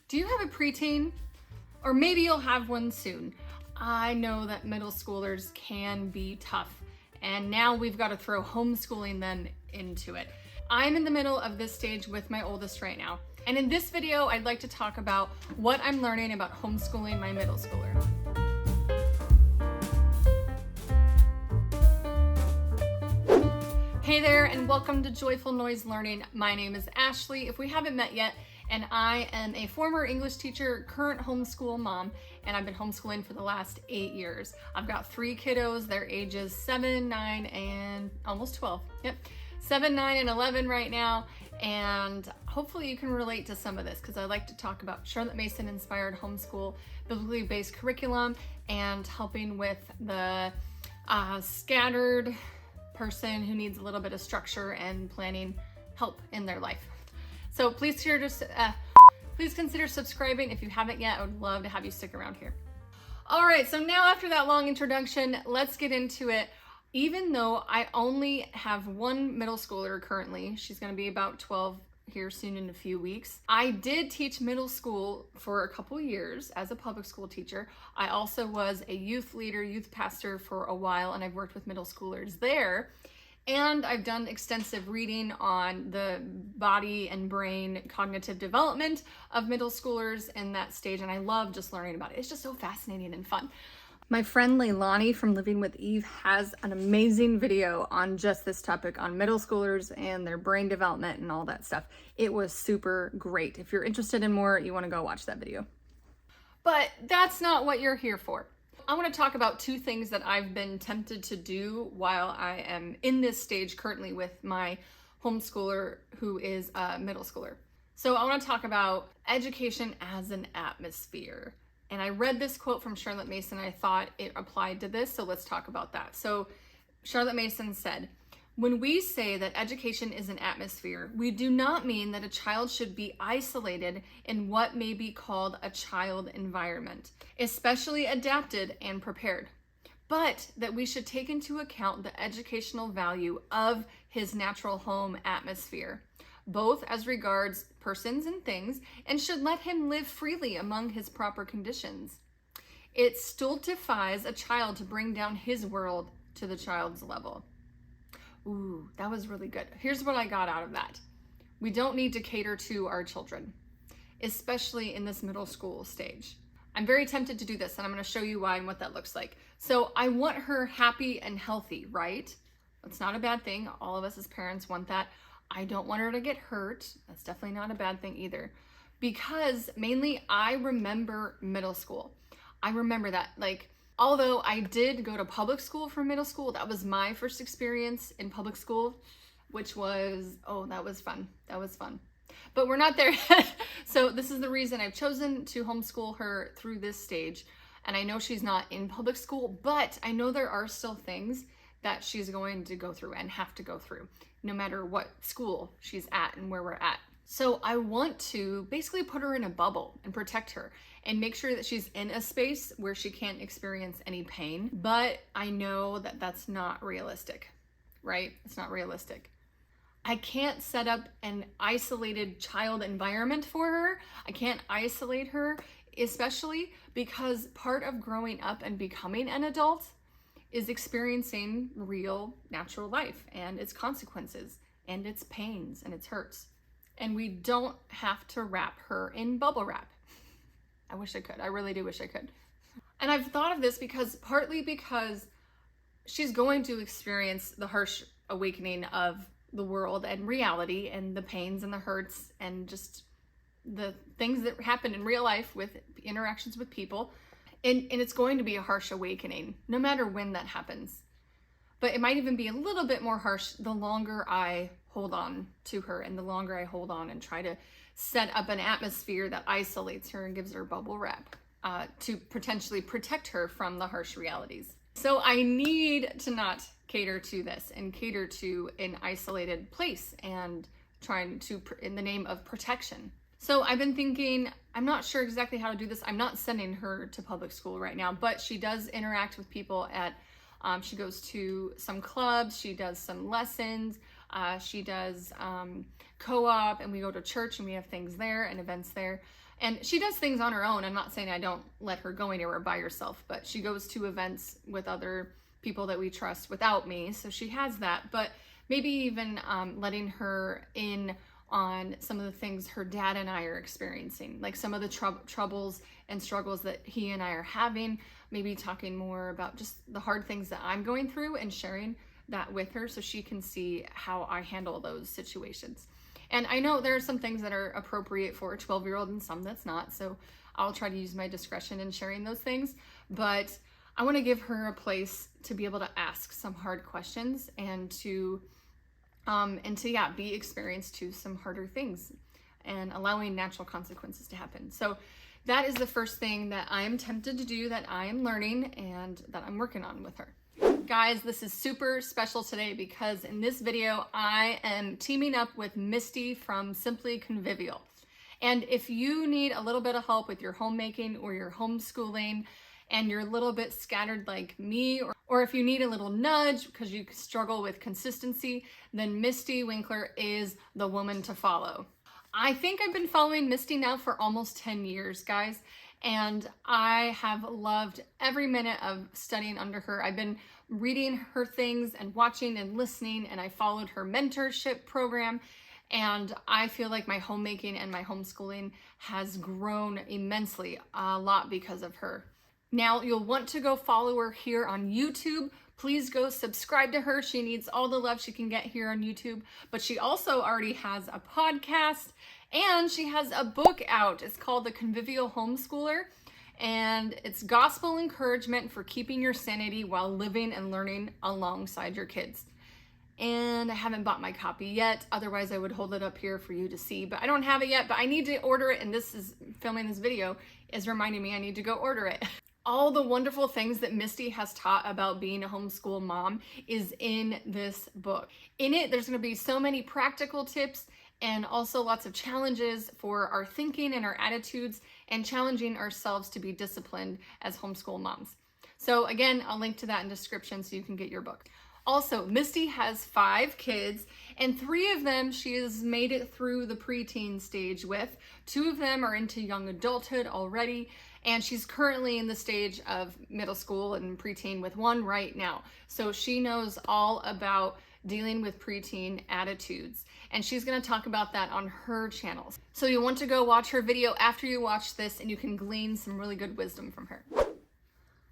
Do you have a preteen? Or maybe you'll have one soon. I know that middle schoolers can be tough, and now we've got to throw homeschooling then into it. I'm in the middle of this stage with my oldest right now, and in this video I'd like to talk about what I'm learning about homeschooling my middle schooler. Hey there, and welcome to Joyful Noise Learning. My name is Ashley, if we haven't met yet, and I am a former English teacher, current homeschool mom, and I've been homeschooling for the last 8 years. I've got 3 kiddos, they're ages 7, 9, and almost 12. Yep, 7, 9, and 11 right now, and hopefully you can relate to some of this because I like to talk about Charlotte Mason inspired homeschool, biblically based curriculum, and helping with the scattered person who needs a little bit of structure and planning help in their life. So please consider subscribing if you haven't yet. I would love to have you stick around here. All right, so now after that long introduction, let's get into it. Even though I only have one middle schooler currently, she's gonna be about 12 here soon in a few weeks. I did teach middle school for a couple years as a public school teacher. I also was a youth leader, youth pastor for a while, and I've worked with middle schoolers there. And I've done extensive reading on the body and brain cognitive development of middle schoolers in that stage, and I love just learning about it. It's just so fascinating and fun. My friend Leilani from Living with Eve has an amazing video on just this topic on middle schoolers and their brain development and all that stuff. It was super great. If you're interested in more, you want to go watch that video. But that's not what you're here for. I want to talk about 2 things that I've been tempted to do while I am in this stage currently with my homeschooler who is a middle schooler. So I want to talk about education as an atmosphere. And I read this quote from Charlotte Mason. I thought it applied to this, so let's talk about that. So Charlotte Mason said, "When we say that education is an atmosphere, we do not mean that a child should be isolated in what may be called a child environment, especially adapted and prepared, but that we should take into account the educational value of his natural home atmosphere, both as regards persons and things, and should let him live freely among his proper conditions. It stultifies a child to bring down his world to the child's level." Ooh, that was really good. Here's what I got out of that. We don't need to cater to our children, especially in this middle school stage. I'm very tempted to do this, and I'm going to show you why and what that looks like. So I want her happy and healthy, right? That's not a bad thing. All of us as parents want that. I don't want her to get hurt. That's definitely not a bad thing either. Because mainly I remember middle school. I remember that, like, although I did go to public school for middle school, that was my first experience in public school, which was, oh, that was fun. That was fun. But we're not there yet. So this is the reason I've chosen to homeschool her through this stage. And I know she's not in public school, but I know there are still things that she's going to go through and have to go through, no matter what school she's at and where we're at. So I want to basically put her in a bubble and protect her and make sure that she's in a space where she can't experience any pain. But I know that that's not realistic, right? It's not realistic. I can't set up an isolated child environment for her. I can't isolate her, especially because part of growing up and becoming an adult is experiencing real natural life and its consequences and its pains and its hurts. And we don't have to wrap her in bubble wrap. I wish I could. I really do wish I could. And I've thought of this partly because she's going to experience the harsh awakening of the world and reality and the pains and the hurts and just the things that happen in real life with interactions with people. And it's going to be a harsh awakening, no matter when that happens. But it might even be a little bit more harsh the longer I hold on to her and the longer I hold on and try to set up an atmosphere that isolates her and gives her bubble wrap to potentially protect her from the harsh realities. So I need to not cater to this and cater to an isolated place and trying to, in the name of protection. So I've been thinking, I'm not sure exactly how to do this. I'm not sending her to public school right now, but she does interact with people at, she goes to some clubs, she does some lessons, she does co-op, and we go to church and we have things there and events there. And she does things on her own. I'm not saying I don't let her go anywhere by herself, but she goes to events with other people that we trust without me. So she has that, but maybe even letting her in on some of the things her dad and I are experiencing, like some of the troubles and struggles that he and I are having, maybe talking more about just the hard things that I'm going through and sharing that with her so she can see how I handle those situations. And I know there are some things that are appropriate for a 12-year-old and some that's not, so I'll try to use my discretion in sharing those things, but I want to give her a place to be able to ask some hard questions and to be experienced to some harder things and allowing natural consequences to happen. So that is the first thing that I am tempted to do, that I am learning and that I'm working on with her. Guys, this is super special today because in this video, I am teaming up with Misty from Simply Convivial. And if you need a little bit of help with your homemaking or your homeschooling and you're a little bit scattered like me, or if you need a little nudge because you struggle with consistency, then Misty Winkler is the woman to follow. I think I've been following Misty now for almost 10 years, guys, and I have loved every minute of studying under her. I've been reading her things and watching and listening, and I followed her mentorship program, and I feel like my homemaking and my homeschooling has grown immensely, a lot because of her. Now, you'll want to go follow her here on YouTube. Please go subscribe to her. She needs all the love she can get here on YouTube. But she also already has a podcast and she has a book out. It's called The Convivial Homeschooler, and it's gospel encouragement for keeping your sanity while living and learning alongside your kids. And I haven't bought my copy yet. Otherwise, I would hold it up here for you to see. But I don't have it yet, but I need to order it. And filming this video is reminding me I need to go order it. All the wonderful things that Misty has taught about being a homeschool mom is in this book. In it, there's going to be so many practical tips and also lots of challenges for our thinking and our attitudes and challenging ourselves to be disciplined as homeschool moms. So again, I'll link to that in the description so you can get your book. Also, Misty has 5 kids, and 3 of them she has made it through the preteen stage with. 2 of them are into young adulthood already, and she's currently in the stage of middle school and preteen with 1 right now. So she knows all about dealing with preteen attitudes, and she's going to talk about that on her channels. So you'll want to go watch her video after you watch this, and you can glean some really good wisdom from her.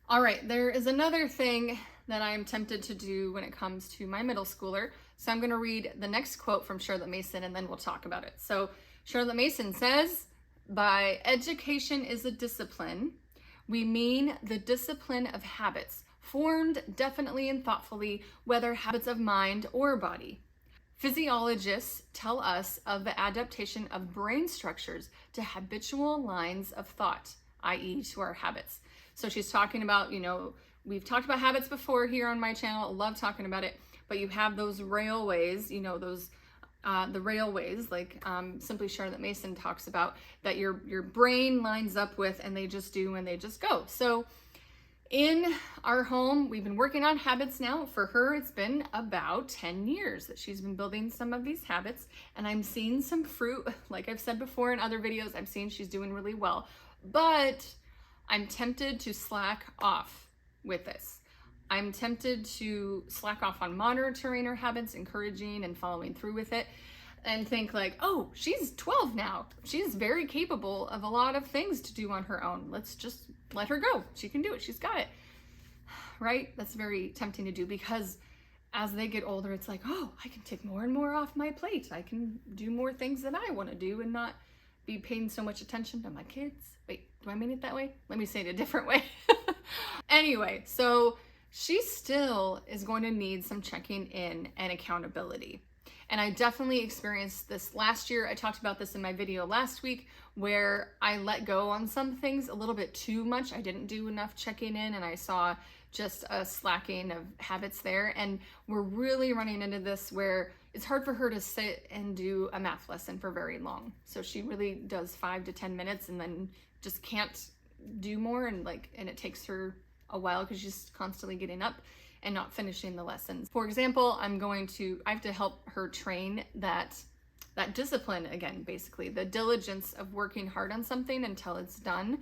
All right, there is another thing that I'm tempted to do when it comes to my middle schooler. So I'm going to read the next quote from Charlotte Mason, and then we'll talk about it. So Charlotte Mason says, "By education is a discipline, we mean the discipline of habits, formed definitely and thoughtfully, whether habits of mind or body. Physiologists tell us of the adaptation of brain structures to habitual lines of thought, i.e. to our habits." So she's talking about, we've talked about habits before here on my channel. I love talking about it, but you have those railways, the railways, like Simply Charlotte Mason talks about, that your brain lines up with, and they just do and they just go. So in our home, we've been working on habits now. For her, it's been about 10 years that she's been building some of these habits, and I'm seeing some fruit. Like I've said before in other videos, I'm seeing she's doing really well, but I'm tempted to slack off with this. I'm tempted to slack off on monitoring her habits, encouraging and following through with it, and think like, oh, she's 12 now. She's very capable of a lot of things to do on her own. Let's just let her go. She can do it. She's got it. Right? That's very tempting to do, because as they get older, it's like, oh, I can take more and more off my plate. I can do more things that I want to do and not be paying so much attention to my kids. Wait, do I mean it that way? Let me say it a different way. Anyway, so she still is going to need some checking in and accountability. And I definitely experienced this last year. I talked about this in my video last week, where I let go on some things a little bit too much. I didn't do enough checking in, and I saw just a slacking of habits there. And we're really running into this where it's hard for her to sit and do a math lesson for very long. So she really does 5 to 10 minutes and then just can't do more, and it takes her a while because she's constantly getting up and not finishing the lessons. For example, I have to help her train that that discipline again, basically the diligence of working hard on something until it's done,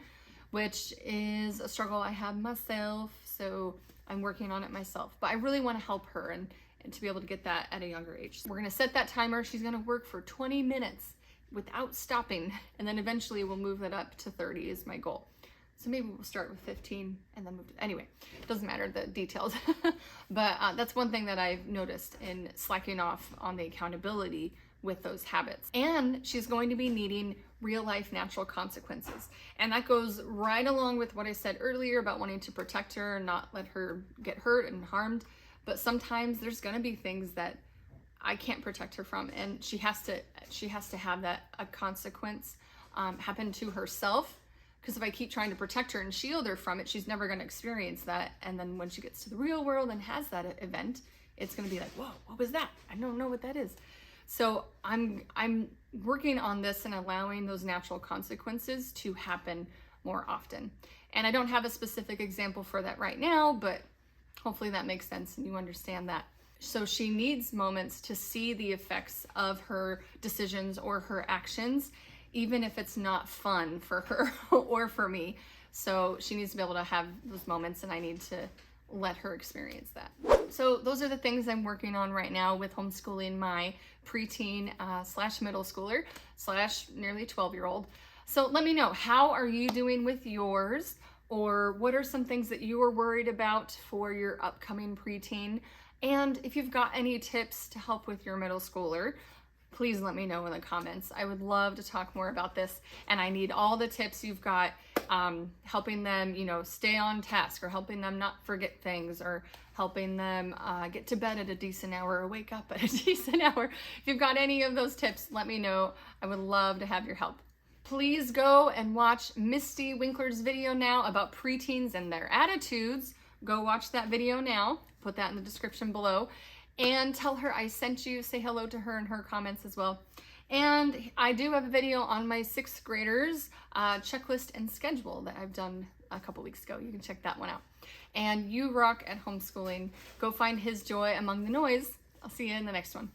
which is a struggle I have myself. So I'm working on it myself, but I really want to help her and to be able to get that at a younger age. So we're going to set that timer. She's going to work for 20 minutes without stopping. And then eventually we'll move that up to 30 is my goal. So maybe we'll start with 15 and then move to, anyway, doesn't matter the details. But that's one thing that I've noticed in slacking off on the accountability with those habits. And she's going to be needing real life natural consequences. And that goes right along with what I said earlier about wanting to protect her and not let her get hurt and harmed. But sometimes there's going to be things that I can't protect her from, and she has to have that a consequence happen to herself. Because if I keep trying to protect her and shield her from it, she's never going to experience that. And then when she gets to the real world and has that event, it's going to be like, whoa, what was that? I don't know what that is. So I'm working on this and allowing those natural consequences to happen more often. And I don't have a specific example for that right now, but hopefully that makes sense and you understand that. So she needs moments to see the effects of her decisions or her actions, even if it's not fun for her or for me. So she needs to be able to have those moments, and I need to let her experience that. So those are the things I'm working on right now with homeschooling my preteen slash middle schooler slash nearly 12-year-old. So let me know, how are you doing with yours? Or what are some things that you are worried about for your upcoming preteen? And if you've got any tips to help with your middle schooler, please let me know in the comments. I would love to talk more about this, and I need all the tips you've got, helping them, stay on task, or helping them not forget things, or helping them get to bed at a decent hour or wake up at a decent hour. If you've got any of those tips, let me know. I would love to have your help. Please go and watch Misty Winkler's video now about preteens and their attitudes. Go watch that video now. Put that in the description below. And tell her I sent you. Say hello to her in her comments as well. And I do have a video on my 6th graders checklist and schedule that I've done a couple weeks ago. You can check that one out. And you rock at homeschooling. Go find his joy among the noise. I'll see you in the next one.